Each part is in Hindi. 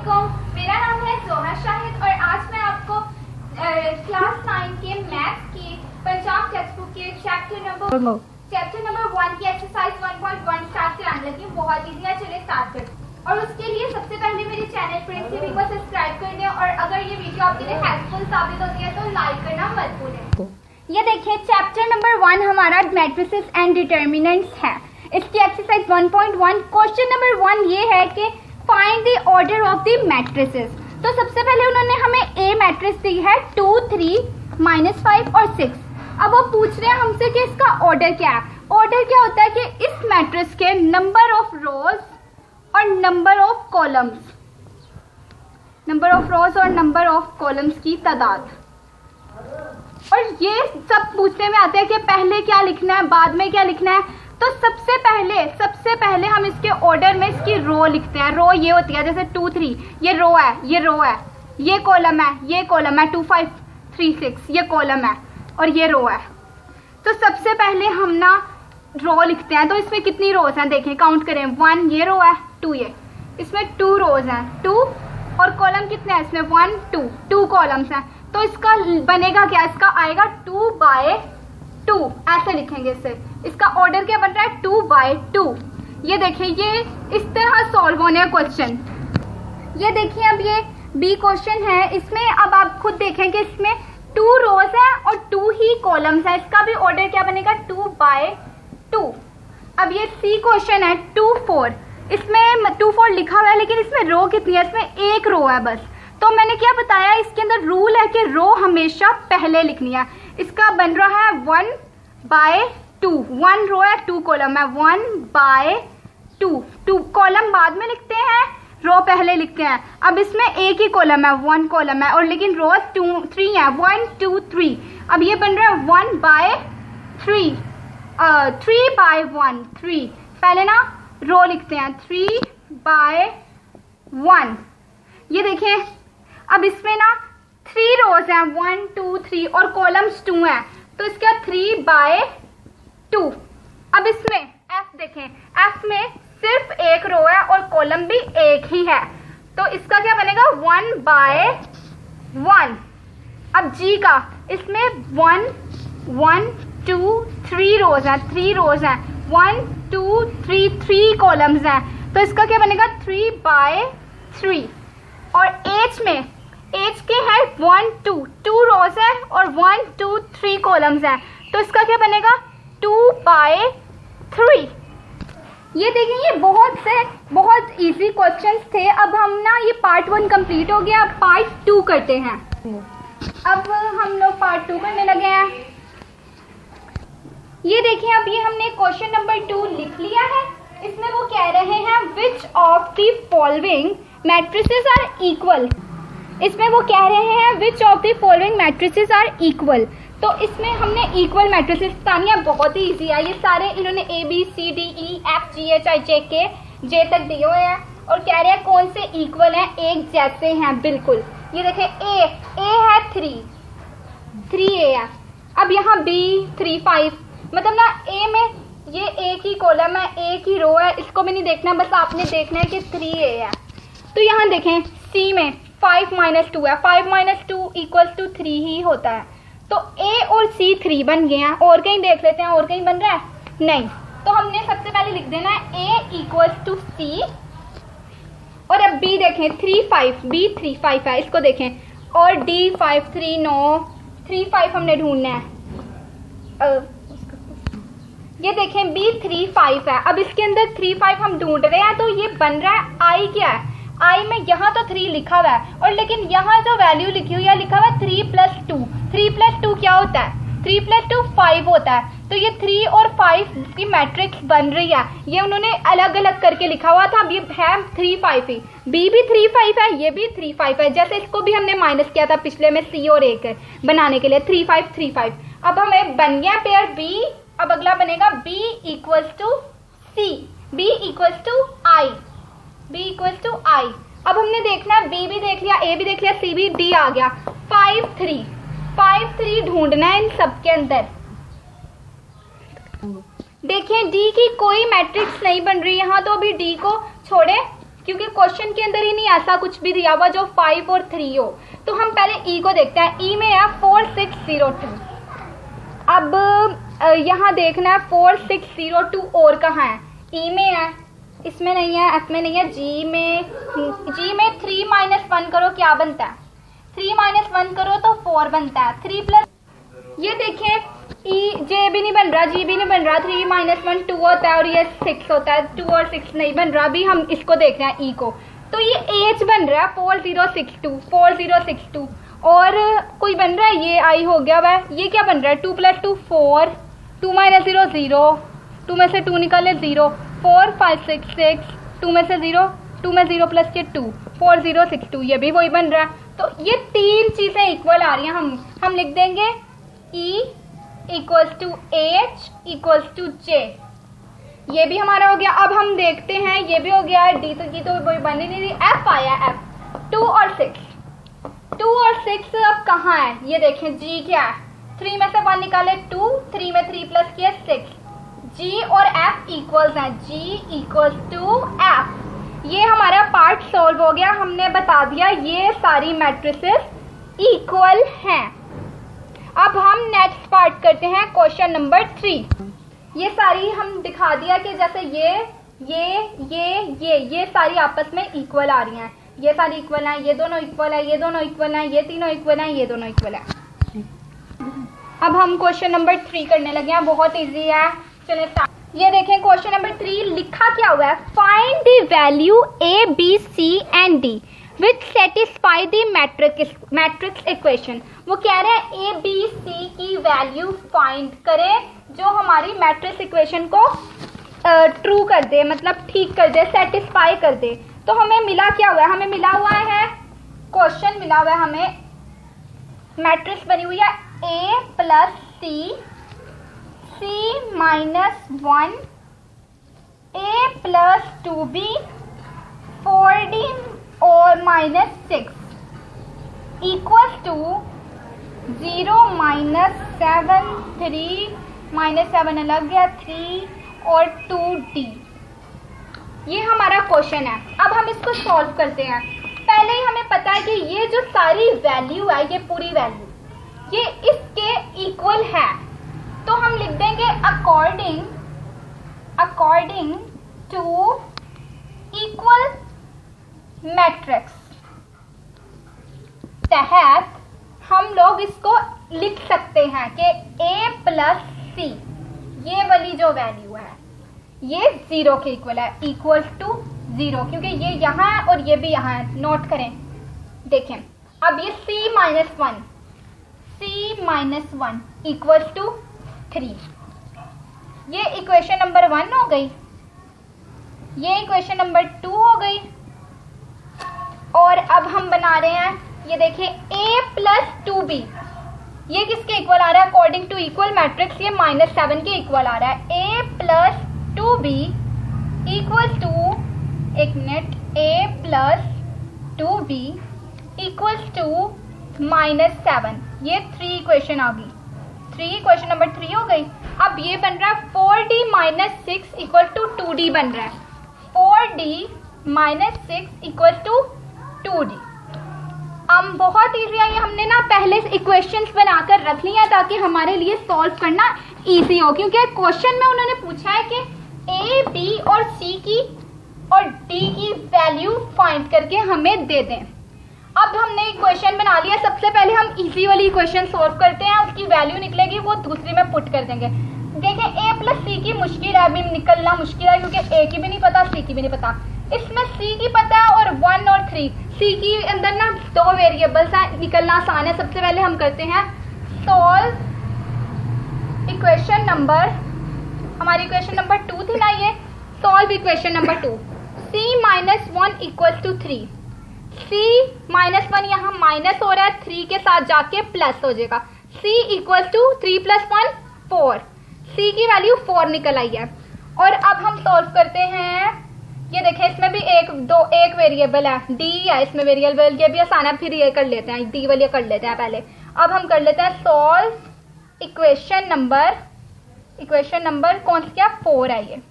अस्सलामुअलैकुम, मेरा नाम है जोहा शाहिद और आज मैं आपको क्लास 9 के मैथ्स की पंजाब टेक्स्ट बुक के चैप्टर नंबर 1 की एक्सरसाइज 1.1 स्टार्ट कराने लगी हूँ। बहुत इजी है, चलिए स्टार्ट करते हैं। और उसके लिए सबसे पहले मेरे चैनल प्रिंस टीवी को सब्सक्राइब कर दें और अगर ये वीडियो आपके लिए हेल्पफुल साबित होती है तो लाइक करना मत भूलें। ये देखिए चैप्टर नंबर 1 हमारा मैट्रिसेस एंड डिटर्मिनेंट्स है। इसकी एक्सरसाइज 1.1 क्वेश्चन नंबर 1 ये है कि find the order of the matrices. तो सबसे पहले उन्होंने हमें ए मैट्रिक्स दी है 2, 3, -5 और 6। अब वो पूछ रहे हैं हमसे कि इसका ऑर्डर क्या है। ऑर्डर क्या होता है कि इस मैट्रिक्स के नंबर ऑफ रोज और number of columns, number of रोज और नंबर ऑफ कॉलम्स की तादाद। और ये सब पूछने में आते हैं कि पहले क्या लिखना है, बाद में क्या लिखना है। तो सबसे पहले हम इसके ऑर्डर में इसकी रो लिखते हैं। रो ये होती है जैसे 2, 3 ये रो है, ये रो है, ये कॉलम है, ये कॉलम है, 2, 5, 3, 6 ये कॉलम है और ये रो है। तो सबसे पहले हम ना रो लिखते हैं। तो इसमें कितनी रोज हैं देखें, काउंट करें। 1 ये रो है, 2 ये, इसमें 2 रोज हैं, 2 और कॉलम कितने हैं इसमें 1, 2 कॉलम्स हैं। तो इसका बनेगा क्या, इसका आएगा 2/2 ऐसे लिखेंगे इसे। इसका ऑर्डर क्या बन रहा है 2/2। ये देखिए ये इस तरह सॉल्व होने का क्वेश्चन। ये देखिए अब ये बी क्वेश्चन है, इसमें अब आप खुद देखें कि इसमें 2 रोज है और 2 ही कॉलम्स है। इसका भी ऑर्डर क्या बनेगा 2/2। अब ये सी क्वेश्चन है 2, 4, इसमें 2, 4 लिखा हुआ है लेकिन इसमें रो कितनी है, इसमें एक रो है बस। तो मैंने क्या बताया, इसके अंदर रूल है कि रो हमेशा पहले लिखनी है। इसका बन रहा है 1/2, 1 रो है 2 कॉलम है, 1/2। 2 कॉलम बाद में लिखते हैं, रो पहले लिखते हैं। अब इसमें एक ही कॉलम है, 1 कॉलम है और लेकिन रोज 3 है, 1, 2, 3। अब ये बन रहा है 1/3, 3/1, 3। पहले ना रो लिखते हैं 3/1। ये देखें अब इसमें ना 3 रोज हैं, 1, 2, 3 और कॉलम्स 2 हैं। तो इसका 3/2। अब इसमें एफ देखें, एफ में सिर्फ एक रो है और कॉलम भी एक ही है। तो इसका क्या बनेगा 1/1। अब जी का, इसमें 1, 2, 3 रोज हैं, 3 रोज हैं, 1, 2, 3 कॉलम्स हैं। तो इसका क्या बनेगा 3/3। और एच में, एच के है 1, 2 रोज है और 1, 2, 3 कॉलम्स हैं। तो इसका क्या बनेगा 2/3। ये देखिए ये बहुत इजी क्वेश्चंस थे। अब हम ना ये पार्ट 1 कंप्लीट हो गया, अब पार्ट 2 करते हैं। अब हम लोग पार्ट 2 करने लगे हैं। ये देखिए अब ये हमने क्वेश्चन नंबर 2 लिख लिया है। इसमें वो कह रहे हैं which of the following matrices are equal. इसमें वो कह रहे हैं which of the following matrices are equal. तो इसमें हमने इक्वल मैट्रिसेस बतानी है, बहुत ही इजी है। ये सारे इन्होंने ABCDEFGHIJK J तक दिए हुए हैं और कह रहे हैं कौन से इक्वल हैं, एक जैसे हैं बिल्कुल। ये देखिए A है 3A है। अब यहाँ B 3, 5, मतलब ना A में ये एक ही कॉलम है, एक ही रो है, इसको भी नहीं देखना, बस आपने देखना है कि 3A है। तो यहाँ देखें C में 5 - 2 है, 5 - 2 = 3 ही होता है। तो A और C 3 बन गए हैं। और कहीं देख लेते हैं, और कहीं बन रहा है नहीं। तो हमने सबसे पहले लिख देना है A = C। और अब B देखें 3, 5, B 3, 5 है, इसको देखें। और D 5, 3, 9, 3, 5 हमने ढूंढना है। ये देखें B 3, 5 है। अब इसके अंदर 3, 5 हम ढूंढ रहे हैं। तो ये बन रहा है I क्या है, I में यहाँ तो 3 लिखा हुआ है और लेकिन यहाँ जो वैल्यू लिखी हुई है, लिखा हुआ है 3 + 2। 3 + 2 क्या होता है, 3 + 2 5 होता है। तो ये 3 और 5 की मैट्रिक्स बन रही है। ये उन्होंने अलग अलग करके लिखा हुआ था। अब ये है 3, 5 ही, B भी 3, 5 है, ये भी 3, 5 है। जैसे इसको भी हमने माइनस किया था पिछले में C और A बनाने के लिए 3, 5, 3, 5। अब हमें बन गया पेयर B। अब अगला बनेगा B = C, B = I, B = I। अब हमने देखना है B भी देख लिया, A भी देख लिया, C भी, D आ गया। 5, 3 ढूंढना है इन सब के अंदर। देखिए D की कोई मैट्रिक्स नहीं बन रही यहाँ, तो अभी D को छोड़े क्योंकि क्वेश्चन के अंदर ही नहीं ऐसा कुछ भी दिया हुआ जो 5 और 3 हो। तो हम पहले ई को देखते हैं। ई में है 4602। अब यहाँ देखना है 4602 और कहाँ है। ई में है, इसमें नहीं है, एफ में नहीं है, जी में 3 - 1 करो क्या बनता है? 3 - 1 करो तो 4 बनता है। 3 प्लस, ये देखें ई जे भी नहीं बन रहा, जी भी नहीं बन रहा। 3 - 1 2 होता है और ये 6 होता है। 2 और 6 नहीं बन रहा। अभी हम इसको देख रहे हैं ई को, तो ये एच बन रहा है 4062 और कोई बन रहा है, ये आई हो गया वह। ये क्या बन रहा है? 2 + 2 4, 2 - 0 0, 2 में से 2 निकाले 0, 4 5 6 6, 2 में से 0, 2 में 0 प्लस ये 2, 4062, ये भी वही बन रहा है। तो ये तीन चीज़ें इक्वल आ रही हैं। हम लिख देंगे E = H = J। ये भी हमारा हो गया। अब हम देखते हैं, ये भी हो गया। डी तो की तो वही बन ही नहीं रही। F आया, F 2 और 6 अब कहाँ है? ये देखें जी क्या है? 3 में से 1 निकाले 2, 3 में 3 प्लस किया 6। जी और F इक्वल्स हैं, G = F। ये हमारा पार्ट सॉल्व हो गया। हमने बता दिया ये सारी मैट्रिसेस इक्वल हैं। अब हम नेक्स्ट पार्ट करते हैं, क्वेश्चन नंबर 3। ये सारी हम दिखा दिया कि जैसे ये सारी आपस में इक्वल आ रही हैं। ये सारी इक्वल हैं, ये दोनों इक्वल है, ये दोनों इक्वल हैं, ये तीनों इक्वल हैं, ये दोनों इक्वल है। अब हम क्वेश्चन नंबर 3 करने लगे हैं। बहुत इजी है, चलिए स्टार्ट। ये देखें क्वेश्चन नंबर 3 लिखा क्या हुआ है? Find the value A, B, C and D which satisfy the matrix equation. वो कह रहे हैं A, B, C की वैल्यू फाइंड करें जो हमारी मैट्रिक्स इक्वेशन को ट्रू कर दे, मतलब ठीक कर दे, सेटिस्फाई कर दे। तो हमें मिला क्या हुआ है? हमें मिला हुआ है, क्वेश्चन मिला हुआ है हमें, मैट्रिक्स बनी हुई है A + C, C - 1, A + 2B, 4D और -6 equals to 0 - 7, 3 -7 अलग गया, 3 और 2D। ये हमारा क्वेश्चन है। अब हम इसको सॉल्व करते हैं। पहले ही हमें पता है कि ये जो सारी वैल्यू है, ये पूरी वैल्यू ये इसके इक्वल है। तो हम लिख देंगे अकॉर्डिंग टू इक्वल मैट्रिक्स तहत हम लोग इसको लिख सकते हैं कि A + C, ये वाली जो वैल्यू है ये 0 के इक्वल है, इक्वल्स टू 0, क्योंकि ये यहाँ है और ये भी यहाँ है। नोट करें, देखें। अब ये C - 1 इक्वल्स टू 3। ये इक्वेशन नंबर 1 हो गई, ये इक्वेशन नंबर 2 हो गई। और अब हम बना रहे हैं, ये देखिए A + 2B, ये किसके इक्वल आ रहा है? अकॉर्डिंग टू इक्वल मैट्रिक्स ये -7 के इक्वल आ रहा है। A + 2B इक्वल टू, एक मिनट, A + 2B इक्वल टू -7। ये 3 इक्वेशन आ गई, 3 इक्वेशन नंबर 3 हो गई। अब ये बन रहा है 4D - 6 इक्वल टू 2D बन रहा है। 4D - 6 equal to 2D। बहुत ईजी है ये। हमने ना पहले इक्वेशंस बनाकर रख ली है ताकि हमारे लिए सॉल्व करना इजी हो, क्योंकि क्वेश्चन में उन्होंने पूछा है कि A, B और C की और D की वैल्यू फाइंड करके हमें दे दें। अब हमने इक्वेशन बना लिया। सबसे पहले हम इजी वाली इक्वेशन सॉल्व करते हैं, उसकी वैल्यू निकलेगी वो दूसरी में पुट कर देंगे। देखें A + C की मुश्किल है, अभी निकलना मुश्किल है क्योंकि A की भी नहीं पता, C की भी नहीं पता। इसमें C की पता है और 1 और 3। C की अंदर ना 2 वेरिएबल्स हैं, निकलना आसान है। सबसे पहले हम करते हैं सॉल्व इक्वेशन नंबर, हमारी इक्वेशन नंबर 2 थी ना ये। Solve equation number 2। C - 1 equals to 3। C - 1 यहाँ माइनस हो रहा है, 3 के साथ जाके प्लस हो जाएगा। C equals to 3 + 1 4। C की वैल्यू 4 निकल आई है। और अब हम सॉल्व करते हैं, ये देखें इसमें भी एक वेरिएबल है, D है इसमें वेरिएबल, ये भी आसान है, फिर ये कर लेते हैं, D वाली कर लेते हैं पहले। अब हम कर लेते हैं सॉल्व इक्वेशन नंबर कौन सी क्या 4 है ये।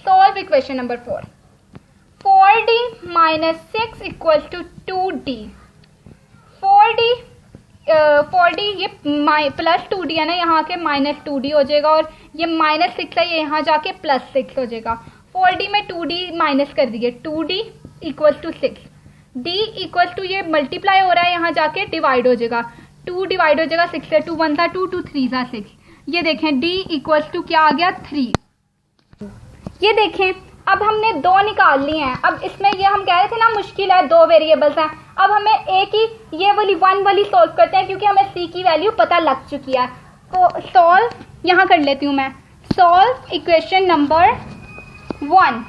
Solve equation number 4। 4d minus 6 equal to 2d। 4d ये प्लस 2d है ना, यहाँ के माइनस 2d हो जाएगा, और ये माइनस 6 है, ये यहाँ जाके प्लस 6 हो जाएगा। 4d में 2d माइनस कर दिए, 2d equal to 6, d equal to ये मल्टीप्लाई हो रहा है, यहाँ जाके डिवाइड हो जाएगा, 2 डिवाइड हो जाएगा 6 से, 2 1 था 2, 2 3 था 6। ये देखें d इक्वल टू क्या आ गया 3। ये देखें अब हमने 2 निकाल लिए हैं। अब इसमें ये हम कह रहे थे ना मुश्किल है, 2 वेरिएबल्स हैं। अब हमें एक ही ये वाली 1 वाली सॉल्व करते हैं, क्योंकि हमें c की वैल्यू पता लग चुकी है। तो सॉल्व यहाँ कर लेती हूँ मैं। Solve equation number 1,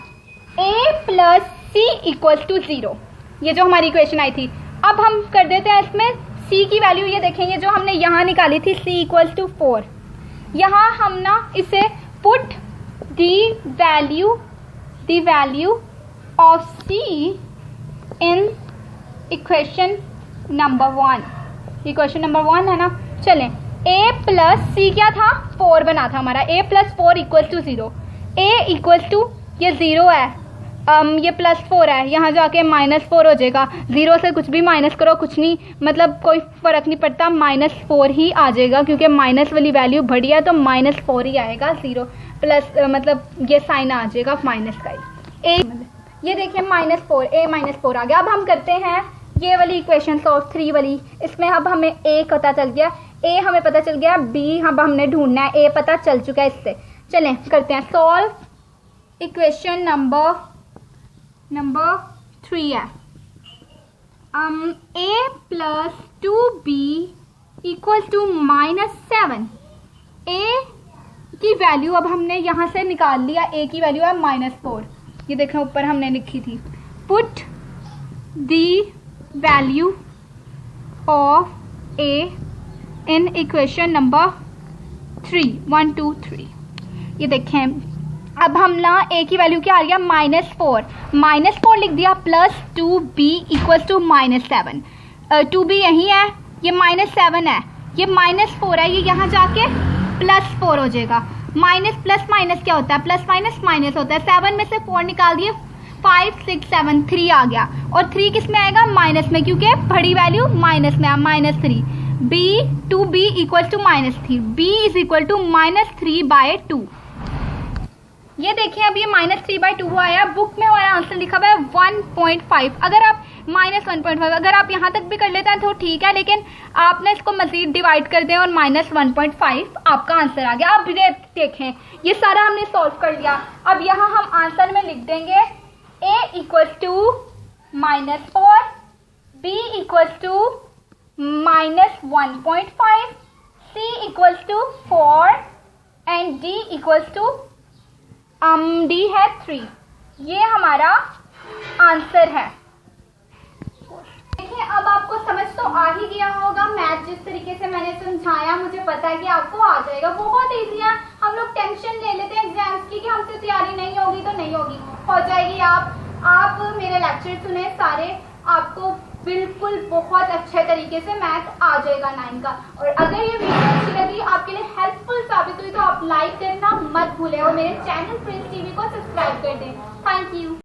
a plus c equal to 0, ये जो हमारी इक्वेशन आई थी। अब हम कर देते हैं इसमें c की वैल्यू, ये देखें ये जो हमने यहाँ निकाली थी c इक्वल टू 4, यहाँ हम ना इसे put the value of c in equation number 1। Equation number 1 है ना, चलें a प्लस c क्या था 4 बना था हमारा, a plus 4 equal to 0, a equal to ये 0 है, ये प्लस 4 है, यहाँ जाके माइनस 4 हो जाएगा। 0 से कुछ भी माइनस करो कुछ नहीं, मतलब कोई फ़र्क नहीं पड़ता, माइनस 4 ही आ जाएगा, क्योंकि माइनस वाली वैल्यू बढ़ी है तो माइनस 4 ही आएगा। 0 प्लस मतलब ये साइन आ जाएगा माइनस का ही। ये देखिए माइनस 4, a माइनस 4 आ गया। अब हम करते हैं ये वाली इक्वेशन सॉल्व 3 वाली। इसमें अब हमें a पता चल गया, a हमें पता चल गया, b अब हमने ढूंढना है, a पता चल चुका है इससे। चलें करते हैं सॉल्व इक्वेशन नंबर 3 है। a plus 2b equal to minus 7। a की वैल्यू अब हमने यहाँ से निकाल लिया, a की वैल्यू है माइनस 4, ये देखें ऊपर हमने लिखी थी। Put the value of a in equation number 3, 1 2 3। ये देखें अब हम ना a की वैल्यू क्या आ गया माइनस 4 लिख दिया, plus 2b equal to minus 7। 2b यही है, ये माइनस 7 है, ये माइनस 4 है, ये यहाँ जाके प्लस 4 हो जाएगा। माइनस प्लस माइनस क्या होता है, प्लस माइनस माइनस होता है। 7 में से 4 निकाल दिए, 5 6 7 3 आ गया, और 3 किस में आएगा माइनस में, क्योंकि बड़ी वैल्यू माइनस में है, minus 3। b 2b equal to minus 3, b is equal to minus 3/2। ये देखिए अब ये -3/2 आया। बुक में हमारा आंसर लिखा हुआ है 1.5। अगर आप -1.5 अगर आप यहाँ तक भी कर लेते हैं तो ठीक है, लेकिन आपने इसको मजीद डिवाइड कर दें और -1.5 आपका आंसर आ गया। अब ये देखें ये सारा हमने सॉल्व कर लिया। अब यहाँ हम आंसर में लिख देंगे a equal to -4, b equal to -1.5, c equal to 4 and d equal to d है 3। ये हमारा आंसर है। देखिए अब आपको समझ तो आ ही गया होगा, मैथ जिस तरीके से मैंने समझाया मुझे पता है कि आपको आ जाएगा। बहुत इजी है। हम लोग टेंशन ले लेते हैं एग्जाम्स की कि हमसे तैयारी नहीं होगी तो नहीं होगी, हो जाएगी। आप मेरे लेक्चर सुने सारे, आपको बिल्कुल बहुत अच्छे तरीके से मैथ आ जाएगा 9 का। और अगर ये वीडियो अच्छी लगी, आपके लिए हेल्पफुल साबित हुई, तो आप लाइक करना मत भूलें और मेरे चैनल प्रिंस टीवी को सब्सक्राइब कर दें। Thank you.